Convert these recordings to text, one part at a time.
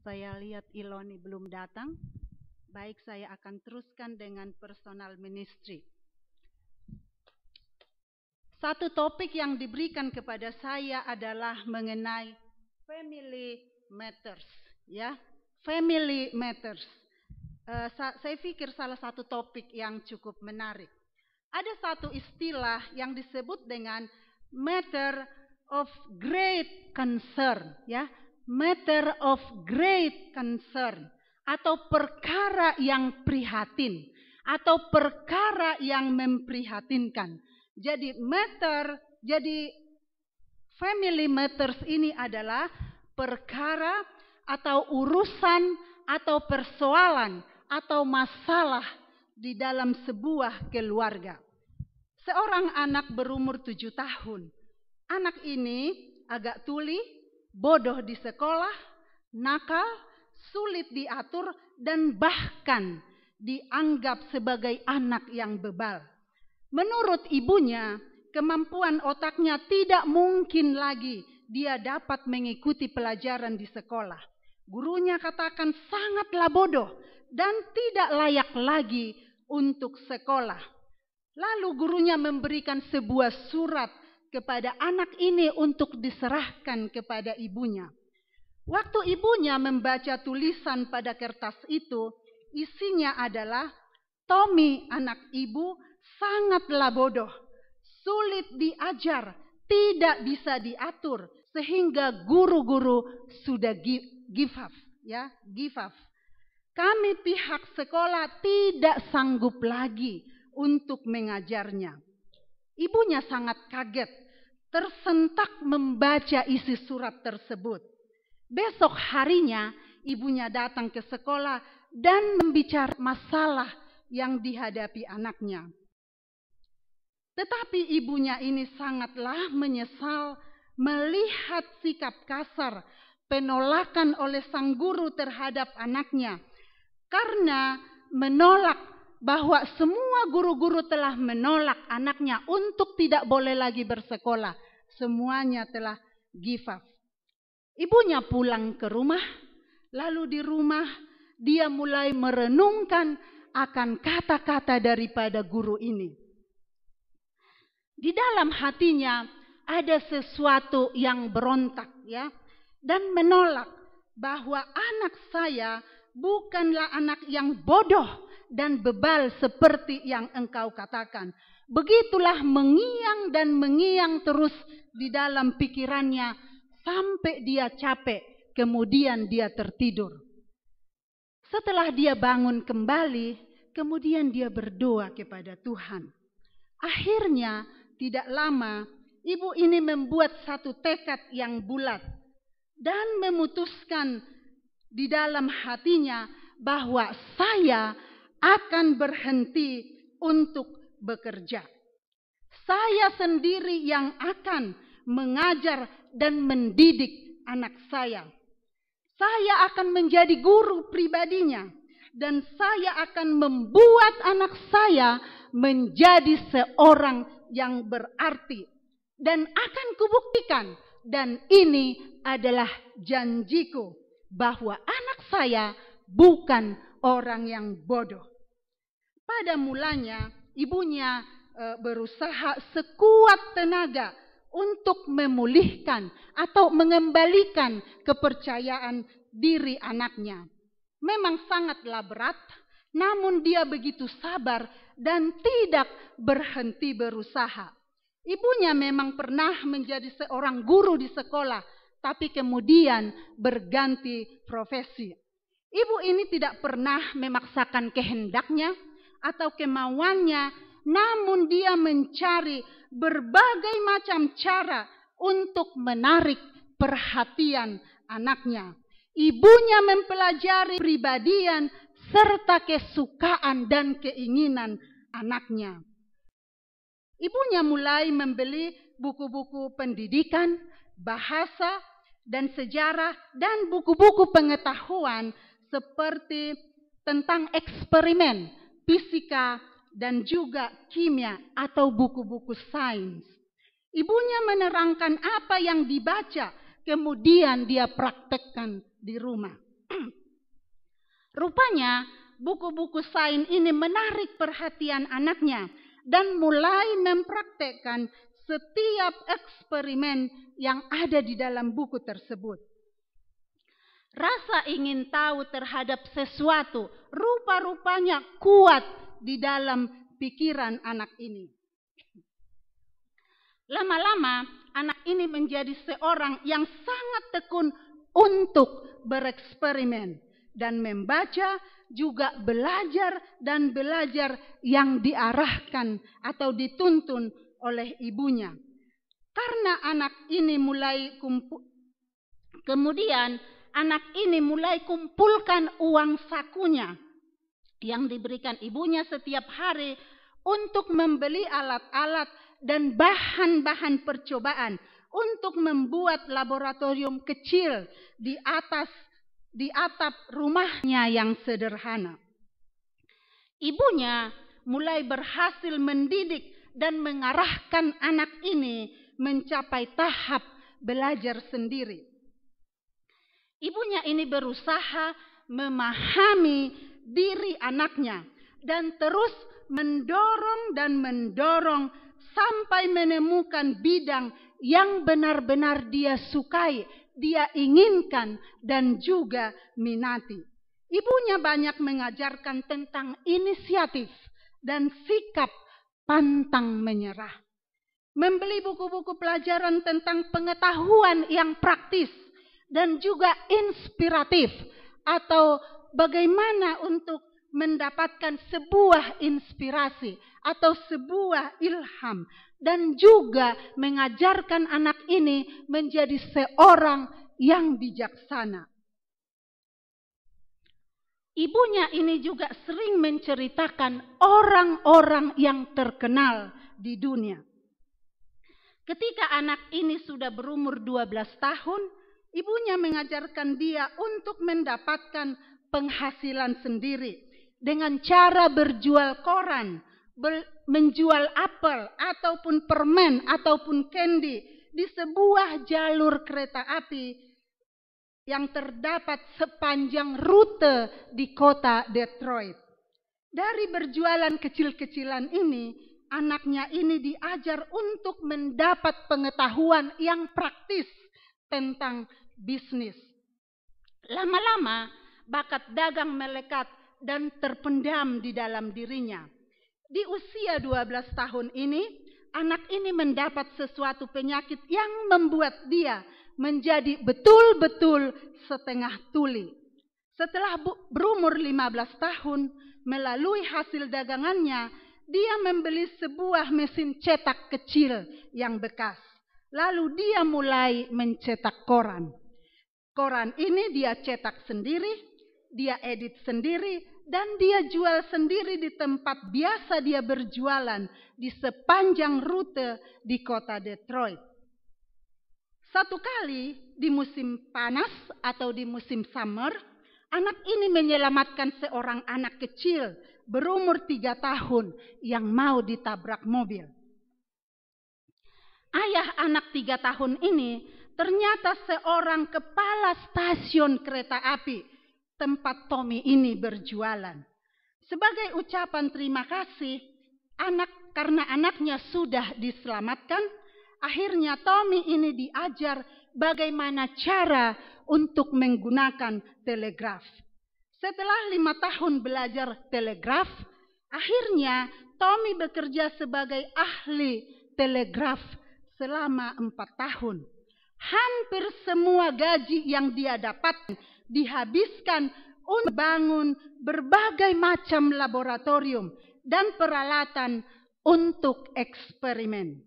Saya lihat Iloni belum datang. Baik, saya akan teruskan dengan personal ministry. Satu topik yang diberikan kepada saya adalah mengenai family matters, ya, family matters. Saya pikir salah satu topik yang cukup menarik. Ada satu istilah yang disebut dengan matter of great concern, ya, matter of great concern, atau perkara yang prihatin, atau perkara yang memprihatinkan. Jadi family matters ini adalah perkara atau urusan atau persoalan atau masalah di dalam sebuah keluarga. Seorang anak berumur 7 tahun. Anak ini agak tuli, bodoh di sekolah, nakal, sulit diatur, dan bahkan dianggap sebagai anak yang bebal. Menurut ibunya, kemampuan otaknya tidak mungkin lagi dia dapat mengikuti pelajaran di sekolah. Gurunya katakan sangatlah bodoh dan tidak layak lagi untuk sekolah. Lalu gurunya memberikan sebuah surat kepada anak ini untuk diserahkan kepada ibunya. Waktu ibunya membaca tulisan pada kertas itu, isinya adalah, Tommy anak ibu sangatlah bodoh, sulit diajar, tidak bisa diatur, sehingga guru-guru sudah give up, ya, give up. Kami pihak sekolah tidak sanggup lagi untuk mengajarnya. Ibunya sangat kaget, tersentak membaca isi surat tersebut. Besok harinya ibunya datang ke sekolah dan membicarakan masalah yang dihadapi anaknya. Tetapi ibunya ini sangatlah menyesal melihat sikap kasar, penolakan oleh sang guru terhadap anaknya. Karena menolak bahwa semua guru-guru telah menolak anaknya untuk tidak boleh lagi bersekolah. Semuanya telah give up. Ibunya pulang ke rumah, lalu di rumah dia mulai merenungkan akan kata-kata daripada guru ini. Di dalam hatinya ada sesuatu yang berontak, ya, dan menolak bahwa anak saya bukanlah anak yang bodoh dan bebal seperti yang engkau katakan. Begitulah mengiang dan mengiang terus di dalam pikirannya sampai dia capek, kemudian dia tertidur. Setelah dia bangun kembali, kemudian dia berdoa kepada Tuhan. Akhirnya tidak lama, ibu ini membuat satu tekad yang bulat dan memutuskan di dalam hatinya bahwa saya akan berhenti untuk bekerja. Saya sendiri yang akan mengajar dan mendidik anak saya. Saya akan menjadi guru pribadinya dan saya akan membuat anak saya menjadi seorang yang berarti dan akan kubuktikan, dan ini adalah janjiku bahwa anak saya bukan orang yang bodoh. Pada mulanya ibunya berusaha sekuat tenaga untuk memulihkan atau mengembalikan kepercayaan diri anaknya. Memang sangatlah berat, namun dia begitu sabar dan tidak berhenti berusaha. Ibunya memang pernah menjadi seorang guru di sekolah, tapi kemudian berganti profesi. Ibu ini tidak pernah memaksakan kehendaknya atau kemauannya, namun dia mencari berbagai macam cara untuk menarik perhatian anaknya. Ibunya mempelajari kepribadian serta kesukaan dan keinginan anaknya. Ibunya mulai membeli buku-buku pendidikan, bahasa, dan sejarah, dan buku-buku pengetahuan seperti tentang eksperimen, fisika, dan juga kimia atau buku-buku sains. Ibunya menerangkan apa yang dibaca, kemudian dia praktekkan di rumah. Rupanya buku-buku sains ini menarik perhatian anaknya dan mulai mempraktekkan setiap eksperimen yang ada di dalam buku tersebut. Rasa ingin tahu terhadap sesuatu rupa-rupanya kuat di dalam pikiran anak ini. Lama-lama anak ini menjadi seorang yang sangat tekun untuk bereksperimen dan membaca, juga belajar dan belajar yang diarahkan atau dituntun oleh ibunya. Karena anak ini kemudian anak ini mulai kumpulkan uang sakunya yang diberikan ibunya setiap hari untuk membeli alat-alat dan bahan-bahan percobaan untuk membuat laboratorium kecil di atap rumahnya yang sederhana. Ibunya mulai berhasil mendidik dan mengarahkan anak ini mencapai tahap belajar sendiri. Ibunya ini berusaha memahami diri anaknya dan terus mendorong sampai menemukan bidang yang benar-benar dia sukai, dia inginkan dan juga minati. Ibunya banyak mengajarkan tentang inisiatif dan sikap pantang menyerah. Membeli buku-buku pelajaran tentang pengetahuan yang praktis dan juga inspiratif, atau bagaimana untuk mendapatkan sebuah inspirasi atau sebuah ilham, dan juga mengajarkan anak ini menjadi seorang yang bijaksana. Ibunya ini juga sering menceritakan orang-orang yang terkenal di dunia. Ketika anak ini sudah berumur 12 tahun, ibunya mengajarkan dia untuk mendapatkan penghasilan sendiri dengan cara berjual koran, menjual apel ataupun permen ataupun candy di sebuah jalur kereta api yang terdapat sepanjang rute di kota Detroit. Dari berjualan kecil-kecilan ini, anaknya ini diajar untuk mendapat pengetahuan yang praktis tentang bisnis. Lama-lama bakat dagang melekat dan terpendam di dalam dirinya. Di usia 12 tahun ini, anak ini mendapat sesuatu penyakit yang membuat dia menjadi betul-betul setengah tuli. Setelah berumur 15 tahun, melalui hasil dagangannya, dia membeli sebuah mesin cetak kecil yang bekas. Lalu dia mulai mencetak koran. Koran ini dia cetak sendiri, dia edit sendiri, dan dia jual sendiri di tempat biasa dia berjualan di sepanjang rute di kota Detroit. Satu kali di musim panas atau di musim summer, anak ini menyelamatkan seorang anak kecil berumur 3 tahun yang mau ditabrak mobil. Ayah anak 3 tahun ini ternyata seorang kepala stasiun kereta api tempat Tommy ini berjualan. Sebagai ucapan terima kasih, karena anaknya sudah diselamatkan, akhirnya Tommy ini diajar bagaimana cara untuk menggunakan telegraf. Setelah 5 tahun belajar telegraf, akhirnya Tommy bekerja sebagai ahli telegraf selama 4 tahun. Hampir semua gaji yang dia dapat dihabiskan untuk membangun berbagai macam laboratorium dan peralatan untuk eksperimen.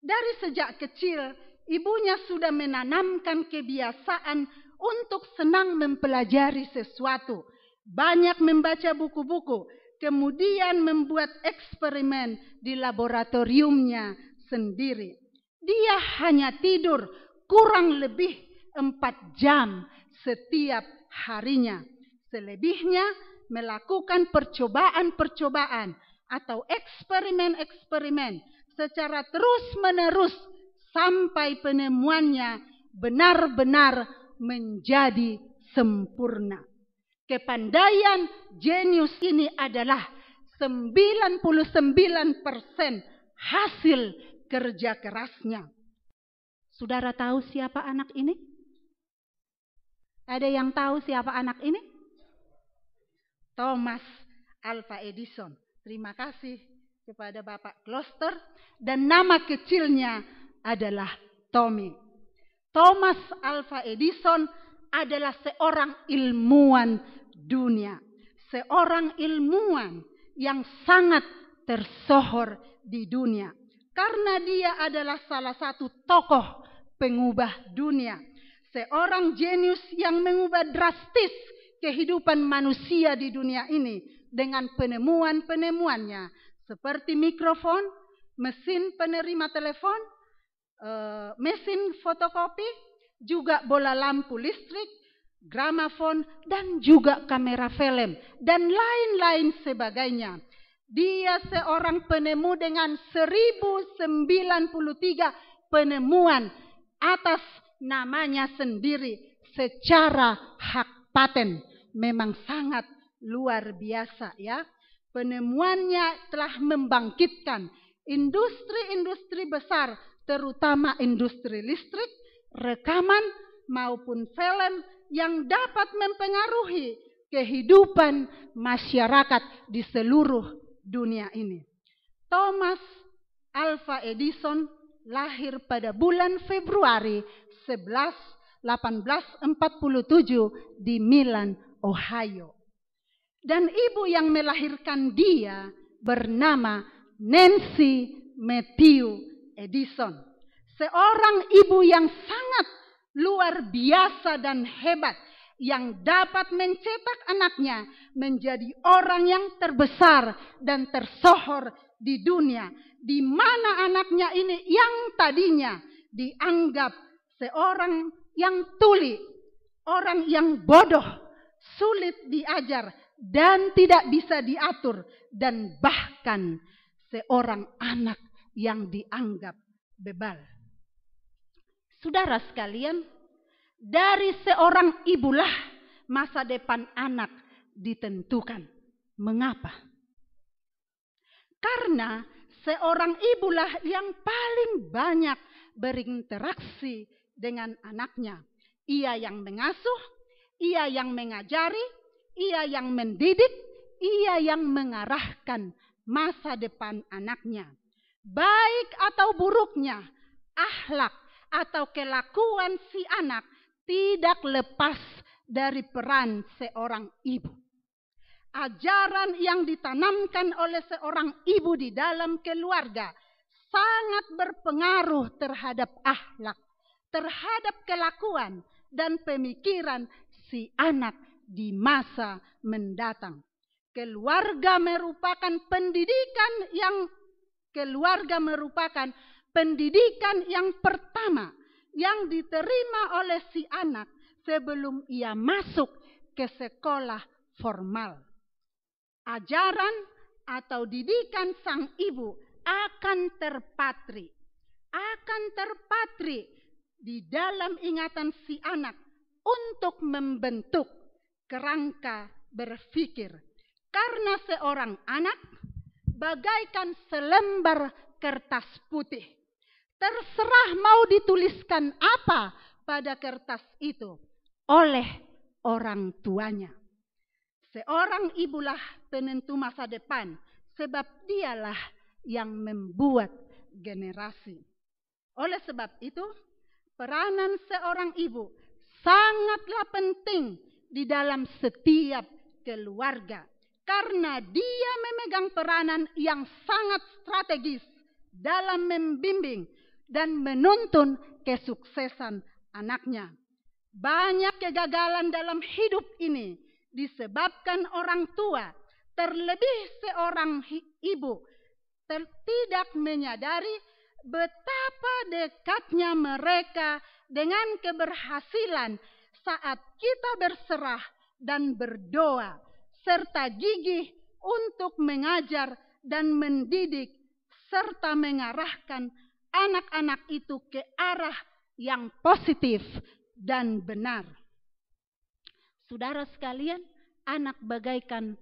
Dari sejak kecil, ibunya sudah menanamkan kebiasaan untuk senang mempelajari sesuatu, banyak membaca buku-buku, kemudian membuat eksperimen di laboratoriumnya sendiri. Dia hanya tidur kurang lebih 4 jam setiap harinya. Selebihnya melakukan percobaan-percobaan atau eksperimen-eksperimen secara terus-menerus sampai penemuannya benar-benar menjadi sempurna. Kepandaian jenius ini adalah 99% hasil kerja kerasnya. Saudara tahu siapa anak ini? Ada yang tahu siapa anak ini? Thomas Alva Edison. Terima kasih kepada Bapak Gloster. Dan nama kecilnya adalah Tommy. Thomas Alva Edison adalah seorang ilmuwan dunia. Seorang ilmuwan yang sangat tersohor di dunia. Karena dia adalah salah satu tokoh pengubah dunia. Seorang jenius yang mengubah drastis kehidupan manusia di dunia ini dengan penemuan-penemuannya. Seperti mikrofon, mesin penerima telepon, mesin fotokopi, juga bola lampu listrik, gramafon, dan juga kamera film, dan lain-lain sebagainya. Dia seorang penemu dengan 1093 penemuan atas namanya sendiri secara hak paten. Memang sangat luar biasa ya. Penemuannya telah membangkitkan industri-industri besar, terutama industri listrik, rekaman maupun film yang dapat mempengaruhi kehidupan masyarakat di seluruh dunia ini. Thomas Alva Edison lahir pada bulan Februari 1847 di Milan, Ohio. Dan ibu yang melahirkan dia bernama Nancy Matthew Edison. Seorang ibu yang sangat luar biasa dan hebat, yang dapat mencetak anaknya menjadi orang yang terbesar dan tersohor di dunia, di mana anaknya ini yang tadinya dianggap seorang yang tuli, orang yang bodoh, sulit diajar dan tidak bisa diatur, dan bahkan seorang anak yang dianggap bebal. Saudara sekalian, dari seorang ibulah masa depan anak ditentukan. Mengapa? Karena seorang ibulah yang paling banyak berinteraksi dengan anaknya. Ia yang mengasuh, ia yang mengajari, ia yang mendidik, ia yang mengarahkan masa depan anaknya. Baik atau buruknya, akhlak atau kelakuan si anak tidak lepas dari peran seorang ibu. Ajaran yang ditanamkan oleh seorang ibu di dalam keluarga sangat berpengaruh terhadap akhlak, terhadap kelakuan dan pemikiran si anak di masa mendatang. Keluarga merupakan pendidikan yang pertama yang diterima oleh si anak sebelum ia masuk ke sekolah formal. Ajaran atau didikan sang ibu akan terpatri di dalam ingatan si anak untuk membentuk kerangka berpikir. Karena seorang anak bagaikan selembar kertas putih. Terserah mau dituliskan apa pada kertas itu oleh orang tuanya. Seorang ibulah penentu masa depan, sebab dialah yang membuat generasi. Oleh sebab itu, peranan seorang ibu sangatlah penting di dalam setiap keluarga. Karena dia memegang peranan yang sangat strategis dalam membimbing dan menuntun kesuksesan anaknya. Banyak kegagalan dalam hidup ini disebabkan orang tua, terlebih seorang ibu, tidak menyadari betapa dekatnya mereka dengan keberhasilan saat kita berserah dan berdoa, serta gigih untuk mengajar dan mendidik serta mengarahkan anak-anak itu ke arah yang positif dan benar. Saudara sekalian, anak bagaikan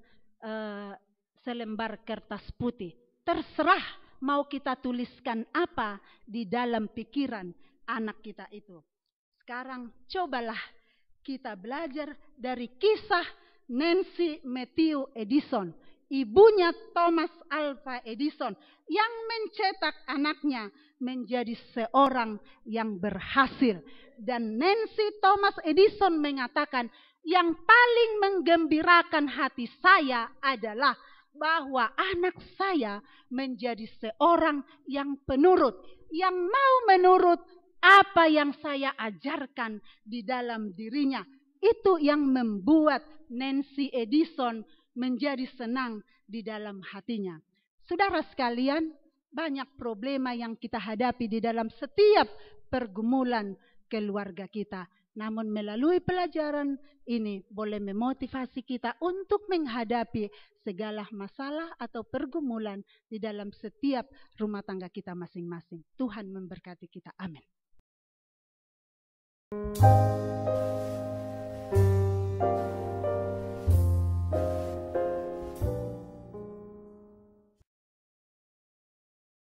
selembar kertas putih. Terserah mau kita tuliskan apa di dalam pikiran anak kita itu. Sekarang cobalah kita belajar dari kisah Nancy Matthew Edison, ibunya Thomas Alva Edison, yang mencetak anaknya menjadi seorang yang berhasil. Dan Nancy Thomas Edison mengatakan, yang paling menggembirakan hati saya adalah bahwa anak saya menjadi seorang yang penurut, yang mau menurut apa yang saya ajarkan di dalam dirinya. Itu yang membuat Nancy Edison menjadi senang di dalam hatinya. Saudara sekalian, banyak problema yang kita hadapi di dalam setiap pergumulan keluarga kita. Namun melalui pelajaran ini boleh memotivasi kita untuk menghadapi segala masalah atau pergumulan di dalam setiap rumah tangga kita masing-masing. Tuhan memberkati kita. Amin.